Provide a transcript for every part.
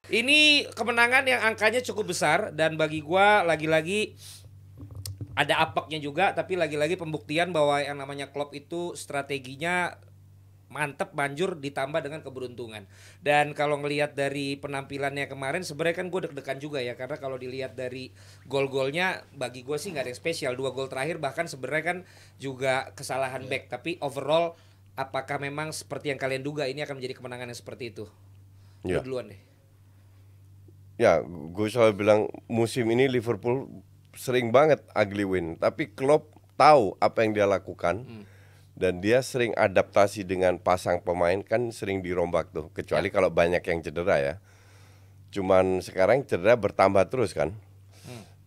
Ini kemenangan yang angkanya cukup besar dan bagi gua lagi-lagi ada apeknya juga, tapi lagi-lagi pembuktian bahwa yang namanya Klopp itu strateginya mantep, manjur ditambah dengan keberuntungan. Dan kalau ngelihat dari penampilannya kemarin sebenarnya kan gue deg-degan juga ya, karena kalau dilihat dari gol-golnya bagi gue sih nggak ada yang spesial. 2 gol terakhir bahkan sebenarnya kan juga kesalahan back, tapi overall apakah memang seperti yang kalian duga ini akan menjadi kemenangan yang seperti itu? Lu Ya, duluan deh. ya, gue selalu bilang musim ini Liverpool sering banget ugly win, tapi Klopp tahu apa yang dia lakukan dan dia sering adaptasi dengan pasang pemain kan sering dirombak tuh, kecuali kalau banyak yang cedera ya. Cuman sekarang cedera bertambah terus kan.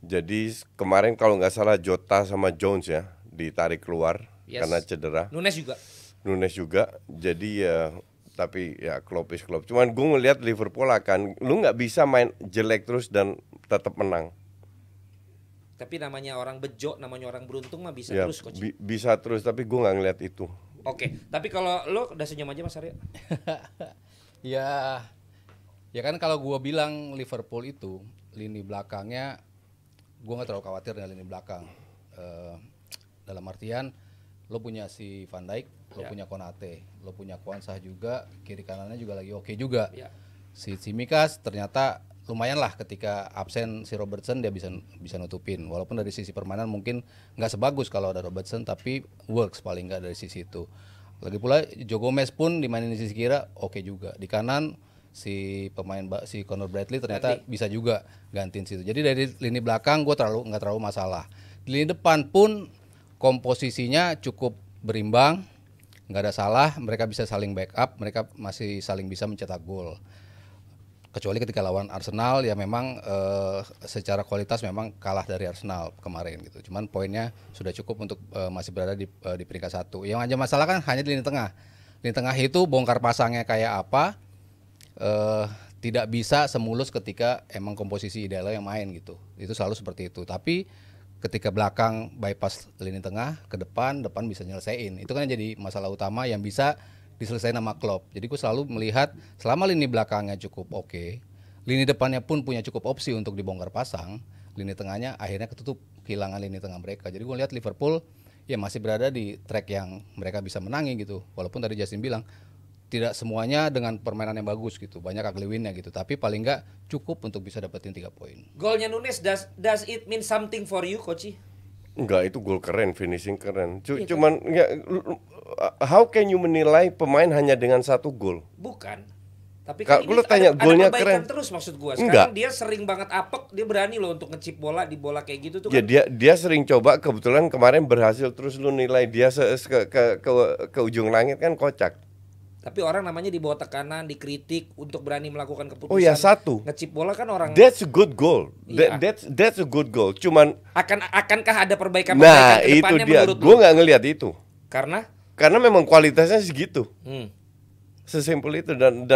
Jadi kemarin kalau nggak salah Jota sama Jones ya ditarik keluar karena Yes. cedera. Nunes juga. Nunes juga. Jadi ya tapi ya Klopp is Klopp. Cuman gue ngelihat Liverpool akan lu nggak bisa main jelek terus dan tetap menang. Tapi namanya orang bejo, namanya orang beruntung mah bisa Ya terus coach. bisa terus tapi gue nggak ngelihat itu. Oke, tapi kalau lo udah senyum aja Mas Arya. Ya, ya kan kalau gua bilang Liverpool itu lini belakangnya, gua nggak terlalu khawatir dengan lini belakang. Eh, Dalam artian lo punya si Van Dijk, lo punya Konate, lo punya Kwanzaa juga, kiri kanannya juga lagi oke juga. Ya. Si Tsimikas ternyata lumayan lah ketika absen si Robertson dia bisa bisa nutupin. Walaupun dari sisi permainan mungkin nggak sebagus kalau ada Robertson, tapi works paling nggak dari sisi itu. Lagi pula Joe Gomez pun dimainin di sisi kiri oke juga. Di kanan si si Conor Bradley ternyata bisa juga gantiin situ. Jadi dari lini belakang gue nggak terlalu masalah. Di lini depan pun komposisinya cukup berimbang, nggak ada salah. Mereka bisa saling backup, mereka masih saling bisa mencetak gol. Kecuali ketika lawan Arsenal ya memang secara kualitas memang kalah dari Arsenal kemarin gitu. Cuman poinnya sudah cukup untuk masih berada di peringkat 1. Yang aja masalah kan hanya di lini tengah. Lini tengah itu bongkar pasangnya kayak apa tidak bisa semulus ketika emang komposisi idealnya yang main gitu. Itu selalu seperti itu. Tapi ketika belakang bypass lini tengah ke depan bisa nyelesain. Itu kan jadi masalah utama yang bisa diselesaikan sama Klopp. Jadi gue selalu melihat selama lini belakangnya cukup oke, lini depannya pun punya cukup opsi untuk dibongkar pasang, lini tengahnya akhirnya ketutup, kehilangan lini tengah mereka. Jadi gue lihat Liverpool ya masih berada di track yang mereka bisa menangi gitu. Walaupun tadi Justin bilang tidak semuanya dengan permainan yang bagus gitu, banyak ugly win-nya gitu, tapi paling nggak cukup untuk bisa dapetin 3 poin. Golnya Nunes does it mean something for you, Coach? Enggak, itu gol keren, finishing keren. Iya, Cuman ya, how can you menilai pemain hanya dengan 1 gol? bukan. Tapi kan Kalau ini lu tanya ada golnya perbaikan keren, terus maksud gua. enggak. Sekarang dia sering banget apek, dia berani loh untuk ngecip bola di bola kayak gitu tuh Ya kan. dia sering coba, kebetulan kemarin berhasil, terus lu nilai dia ke ujung langit kan kocak. Tapi orang namanya di bawah tekanan, dikritik untuk berani melakukan Oh ya, keputusan. 1. Ngecip bola kan orang. That's a good goal. Iya. That's a good goal. Cuman Akankah ada perbaikan nah ke itu depannya dia, menurut gue lu? nggak ngelihat itu. Karena Memang kualitasnya segitu. hmm, Sesimpel itu dan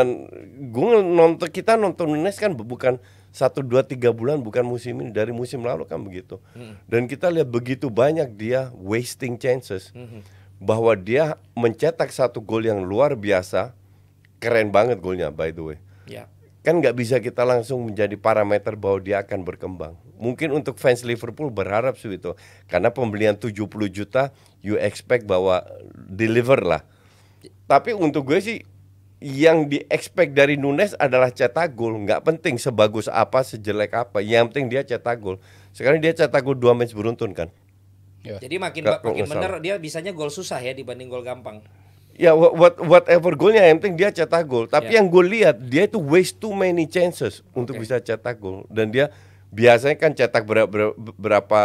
kita nonton Nunes kan bukan 1 2 3 bulan, bukan musim ini, dari musim lalu kan begitu. Dan kita lihat begitu banyak dia wasting chances. Bahwa dia mencetak 1 gol yang luar biasa, keren banget golnya by the way. ya. Kan nggak bisa kita langsung menjadi parameter bahwa dia akan berkembang. Mungkin untuk fans Liverpool berharap sih itu, karena pembelian 70 juta, you expect bahwa deliver lah. Tapi untuk gue sih yang di expect dari Nunes adalah cetak gol. Nggak penting sebagus apa, sejelek apa, yang penting dia cetak gol. Sekarang dia cetak gol 2 match beruntun kan. Ya. Jadi makin Nggak bener salah. dia bisanya gol susah ya dibanding gol gampang. Ya whatever golnya, yang penting dia cetak gol. Tapi Ya. yang gue lihat dia itu waste too many chances untuk bisa cetak gol. Dan dia biasanya kan cetak berapa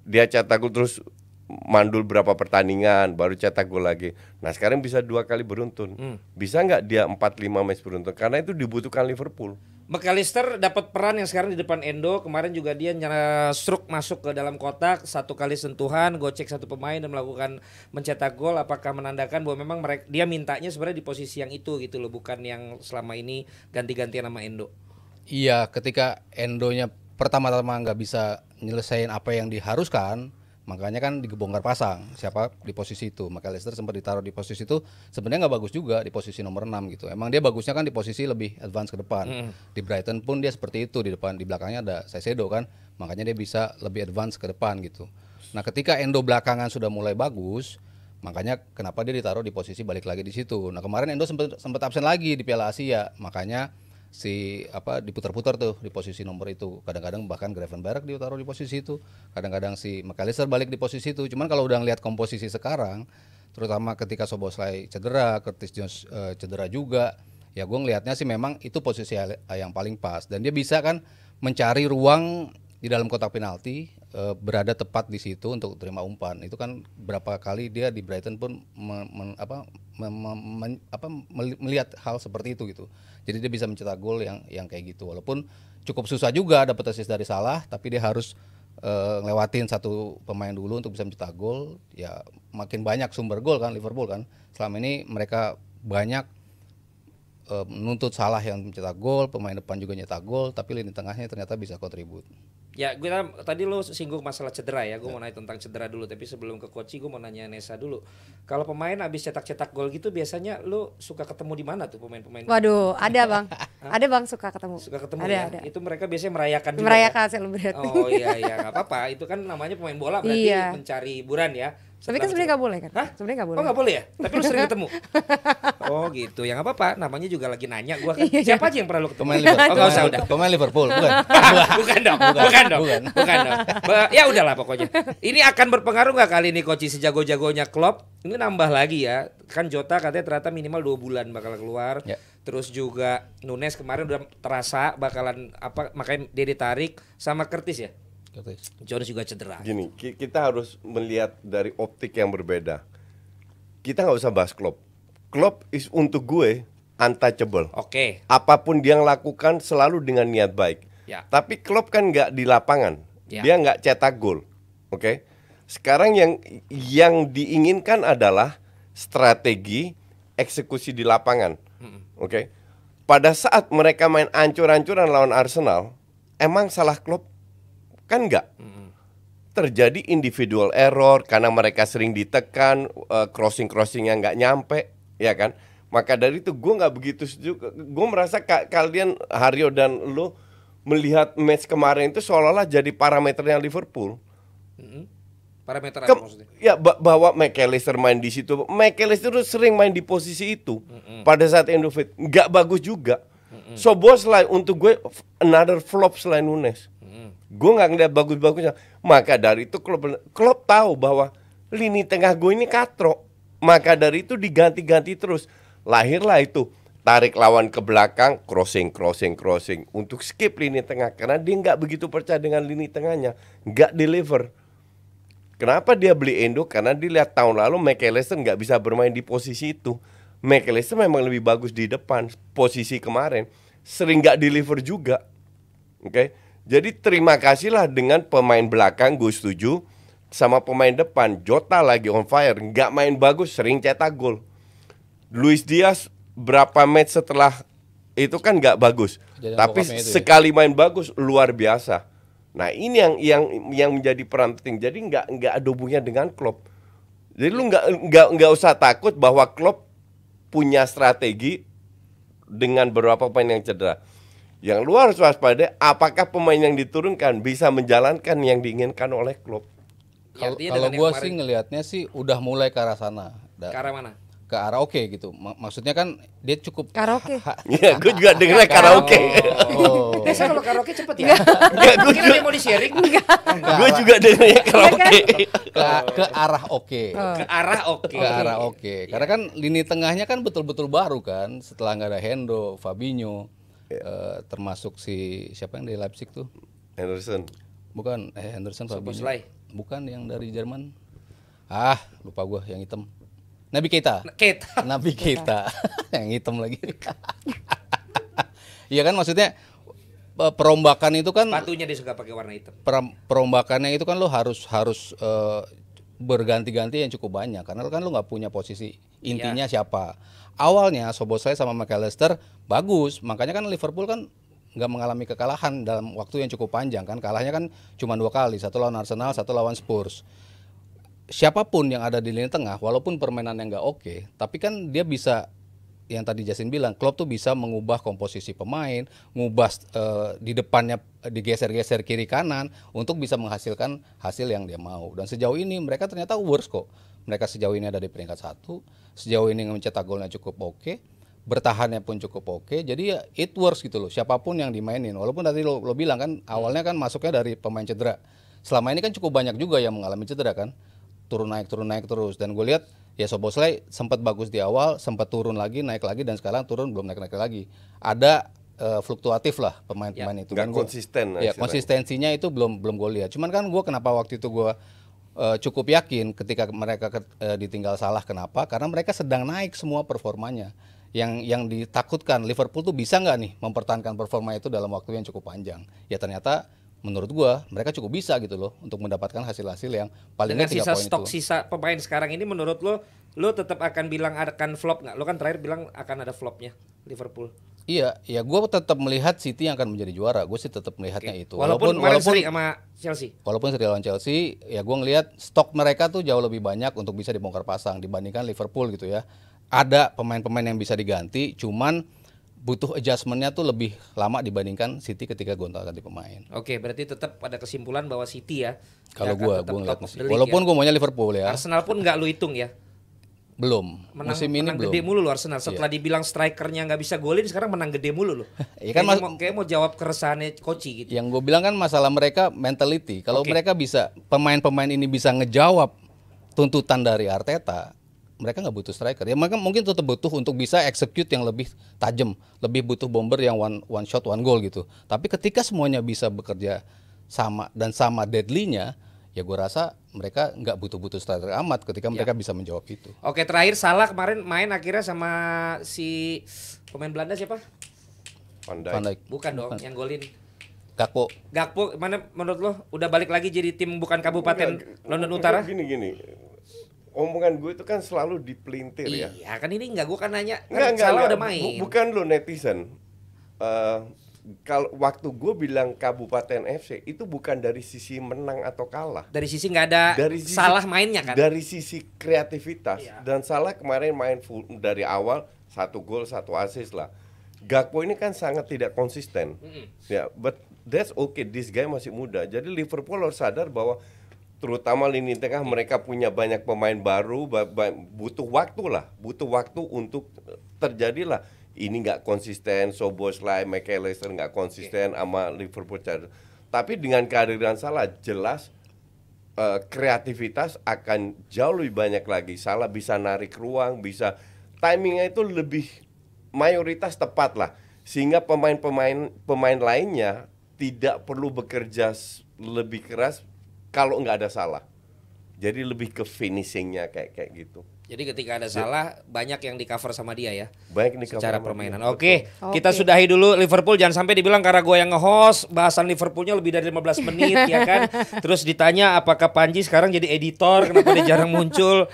dia cetak gol terus mandul berapa pertandingan baru cetak gol lagi. Nah sekarang bisa 2 kali beruntun. Bisa nggak dia 4-5 match beruntun? Karena itu dibutuhkan Liverpool. McAllister dapat peran yang sekarang di depan Endo. Kemarin juga dia nyeruk masuk ke dalam kotak, 1 kali sentuhan, gocek 1 pemain dan melakukan mencetak gol. Apakah menandakan bahwa memang dia mintanya sebenarnya di posisi yang itu gitu loh, bukan yang selama ini ganti-gantian sama Endo. Iya, ketika Endonya pertama-tama nggak bisa nyelesain apa yang diharuskan, Makanya kan digebongkar pasang siapa di posisi itu. McAllister sempat ditaruh di posisi itu, sebenarnya nggak bagus juga di posisi nomor 6 gitu. Emang dia bagusnya kan di posisi lebih advance ke depan. Di Brighton pun dia seperti itu, di depan di belakangnya ada Caicedo kan. Makanya dia bisa lebih advance ke depan gitu. Nah, ketika Endo belakangan sudah mulai bagus, makanya kenapa dia ditaruh di posisi balik lagi di situ. Nah, kemarin Endo sempat absen lagi di Piala Asia. Makanya diputar-putar tuh di posisi nomor itu. Kadang-kadang bahkan Gravenberch ditaruh di posisi itu. Kadang-kadang si McAllister balik di posisi itu. Cuman kalau udah ngeliat komposisi sekarang, terutama ketika Szoboszlai cedera, Curtis Jones cedera juga, ya gue ngelihatnya sih memang itu posisi yang paling pas. Dan dia bisa kan mencari ruang di dalam kotak penalti, berada tepat di situ untuk terima umpan. Itu kan berapa kali dia di Brighton pun melihat hal seperti itu gitu. Jadi dia bisa mencetak gol yang kayak gitu. Walaupun cukup susah juga dapat assist dari Salah, tapi dia harus ngelewatin satu pemain dulu untuk bisa mencetak gol. Ya makin banyak sumber gol kan Liverpool kan. Selama ini mereka banyak menuntut Salah yang mencetak gol, pemain depan juga nyetak gol, tapi lini tengahnya ternyata bisa kontribut. Ya, tadi lo singgung masalah cedera ya. Gue mau nanya tentang cedera dulu, tapi sebelum ke Koci gue mau nanya Nesa dulu. Kalau pemain abis cetak gol gitu biasanya lo suka ketemu di mana tuh pemain-pemain? Waduh, ada Bang. Ada Bang suka ketemu. Suka ketemu ada, ya. Ada. Itu mereka biasanya merayakan juga. Merayakan celebrate. Oh iya nggak apa-apa. Itu kan namanya pemain bola berarti mencari hiburan ya. Tapi kan sebenarnya nggak boleh kan? Hah? Sebenarnya nggak boleh. Oh nggak boleh ya? Tapi lu sering ketemu? Oh gitu. Ya nggak apa-apa. Namanya juga lagi nanya. Gua kan siapa aja yang pernah lu ketemu? Pemain Liverpool. Oh nggak usah udah. Pemain Liverpool, bukan? Bukan dong. Ya udahlah pokoknya. Ini akan berpengaruh nggak kali ini Coach sejago-jagonya Klopp? Ini nambah lagi ya. Kan Jota katanya ternyata minimal 2 bulan bakal keluar. Ya. Terus juga Nunes kemarin udah terasa bakalan makanya dia ditarik sama Curtis ya. Jones juga cedera. Gini, kita harus melihat dari optik yang berbeda. Kita nggak usah bahas Klopp. Klopp is untuk gue untouchable. Oke. Apapun dia lakukan selalu dengan niat baik. Ya. Tapi Klopp kan nggak di lapangan. Ya. Dia nggak cetak gol. Oke. Sekarang yang diinginkan adalah strategi eksekusi di lapangan. Oke. Pada saat mereka main ancur-ancuran lawan Arsenal, emang salah Klopp? Kan enggak. Terjadi individual error karena mereka sering ditekan, crossing-crossingnya nggak nyampe, ya kan? Maka dari itu gue nggak begitu setuju. Gue merasa kalian Haryo dan lo melihat match kemarin itu seolah-olah jadi parameternya Liverpool. Parameter apa maksudnya? Ya bahwa McAllister main di situ. McAllister sering main di posisi itu. Pada saat end of it nggak bagus juga. Szoboszlai untuk gue another flop selain Nunes. Gue nggak ngeliat bagus-bagusnya. Maka dari itu Klopp tahu bahwa lini tengah gue ini katrok. Maka dari itu diganti-ganti terus. Lahirlah itu tarik lawan ke belakang, crossing untuk skip lini tengah karena dia nggak begitu percaya dengan lini tengahnya, nggak deliver. Kenapa dia beli Endo? Karena dilihat tahun lalu McAllister nggak bisa bermain di posisi itu. McAllister memang lebih bagus di depan. Posisi kemarin sering nggak deliver juga. Oke. Jadi terima kasihlah dengan pemain belakang, gue setuju. Sama pemain depan, Jota lagi on fire, nggak main bagus, sering cetak gol. Luis Diaz berapa match setelah itu kan nggak bagus, tapi sekali main bagus luar biasa. Nah ini yang menjadi peran penting. Jadi nggak ada hubungannya dengan Klopp. Jadi lu nggak usah takut bahwa Klopp punya strategi dengan beberapa pemain yang cedera. Yang lu harus waspada, apakah pemain yang diturunkan bisa menjalankan yang diinginkan oleh Klopp? Kalau gue sih ngelihatnya sih udah mulai ke arah sana. Ke arah mana? Ke arah oke gitu. Maksudnya kan dia cukup karaoke. Iya, gue juga dengernya karaoke. Oh. Biasa kalau karaoke cepet ya? Mungkin ada yang mau di-sharing? Gue juga dengernya karaoke. Ke arah oke. Ke arah oke. Ke arah oke. Karena kan lini tengahnya kan betul-betul baru kan. Setelah nggak ada Hendo, Fabinho, termasuk siapa yang dari Leipzig tuh? Henderson. Bukan, Henderson, Fabinho. Szoboszlai. Bukan yang dari Jerman. Lupa gue yang hitam. Naby Keita. Yang hitam lagi. Iya kan maksudnya perombakan itu kan sepatunya dia suka pakai warna hitam. Perombakannya itu kan lo harus berganti-ganti yang cukup banyak karena kan lo nggak punya posisi intinya siapa. Awalnya Szoboszlai sama McAllister bagus, makanya kan Liverpool kan nggak mengalami kekalahan dalam waktu yang cukup panjang kan. Kalahnya kan cuma 2 kali, satu lawan Arsenal, satu lawan Spurs. siapapun yang ada di lini tengah, walaupun permainannya nggak oke, tapi kan dia bisa, yang tadi Justin bilang, Klopp tuh bisa mengubah komposisi pemain, ngubah di depannya digeser-geser kiri kanan untuk bisa menghasilkan hasil yang dia mau. Dan sejauh ini mereka ternyata worse kok. Mereka sejauh ini ada di peringkat 1, sejauh ini mencetak golnya cukup oke, bertahannya pun cukup oke. Jadi ya it works gitu loh. Siapapun yang dimainin. Walaupun tadi lo bilang kan awalnya kan masuknya dari pemain cedera. Selama ini kan cukup banyak juga yang mengalami cedera kan. Turun naik terus. Dan gue lihat ya Szoboszlai sempat bagus di awal, sempat turun lagi, naik lagi, dan sekarang turun belum naik lagi. Ada fluktuatif lah pemain-pemain itu. Nggak konsisten. Ya konsistensinya itu belum gue lihat. Cuman kan gue kenapa waktu itu gue cukup yakin ketika mereka ditinggal Salah, kenapa? Karena mereka sedang naik semua performanya. Yang ditakutkan Liverpool tuh bisa nggak nih mempertahankan performa itu dalam waktu yang cukup panjang. Ya ternyata menurut gua mereka cukup bisa gitu loh untuk mendapatkan hasil-hasil yang paling Dengan nggak 3 sisa poin stok itu. sisa pemain sekarang ini menurut lo tetap akan bilang akan flop nggak? Lo kan terakhir bilang akan ada flopnya Liverpool. Iya, ya gua tetap melihat City yang akan menjadi juara. Gue sih tetap melihatnya itu. Walaupun seri sama Chelsea. Walaupun seri lawan Chelsea, ya gua ngelihat stok mereka tuh jauh lebih banyak untuk bisa dibongkar pasang dibandingkan Liverpool gitu ya. Ada pemain-pemain yang bisa diganti, cuman butuh adjustmentnya tuh lebih lama dibandingkan City ketika gonta-ganti pemain. Oke, berarti tetap ada kesimpulan bahwa City ya. Kalau yang akan tetap gue ngeliat top of masih. the league Walaupun ya. gue maunya Liverpool ya. Arsenal pun nggak lu hitung ya. Belum. Musim ini menang belum. gede mulu lo Arsenal. Setelah dibilang strikernya nggak bisa golin, sekarang menang gede mulu lo. Iya kan, kayak mau jawab keresahannya Koci gitu. Yang gue bilang kan masalah mereka mentality. Kalau Oke. mereka bisa, pemain-pemain ini bisa ngejawab tuntutan dari Arteta, mereka nggak butuh striker. Ya mereka mungkin tetap butuh untuk bisa execute yang lebih tajam, lebih butuh bomber yang one shot one goal gitu. Tapi ketika semuanya bisa bekerja sama dan sama deadly-nya, ya gue rasa mereka nggak butuh striker amat ketika mereka bisa menjawab itu. Oke, terakhir Salah kemarin main akhirnya sama si pemain Belanda siapa? Van Dijk. Van Dijk. Bukan dong, yang golin. Gakpo. Gakpo mana menurut lo udah balik lagi jadi tim bukan kabupaten London Enggak, Utara? Gini. Omongan gue itu kan selalu dipelintir ya. Iya kan ini enggak, gue kan nanya Enggak, Salah udah main. Bukan lo netizen. Kalau waktu gue bilang Kabupaten FC itu bukan dari sisi menang atau kalah. Dari sisi nggak ada Dari sisi- Salah mainnya kan? Dari sisi kreativitas. Iya. Dan Salah kemarin main full dari awal 1 gol 1 assist lah. Gakpo ini kan sangat tidak konsisten. Ya, but that's okay. This guy masih muda. Jadi Liverpool harus sadar bahwa terutama lini tengah mereka punya banyak pemain baru, butuh waktu untuk terjadilah ini nggak konsisten. Szoboszlai, McAllister nggak konsisten sama Liverpool. Tapi dengan kehadiran Salah jelas kreativitas akan jauh lebih banyak lagi. Salah bisa narik ruang, bisa timingnya itu lebih mayoritas tepat lah, sehingga pemain lainnya tidak perlu bekerja lebih keras kalau nggak ada Salah. Jadi lebih ke finishingnya kayak gitu. Jadi ketika ada Salah banyak yang di cover sama dia ya. Baik nih Secara cover sama permainan. dia. Oke, Betul. kita Oke. sudahi dulu Liverpool. Jangan sampai dibilang karena gue yang nge-host, bahasan Liverpoolnya lebih dari 15 menit ya kan. Terus ditanya apakah Panji sekarang jadi editor, kenapa dia jarang muncul.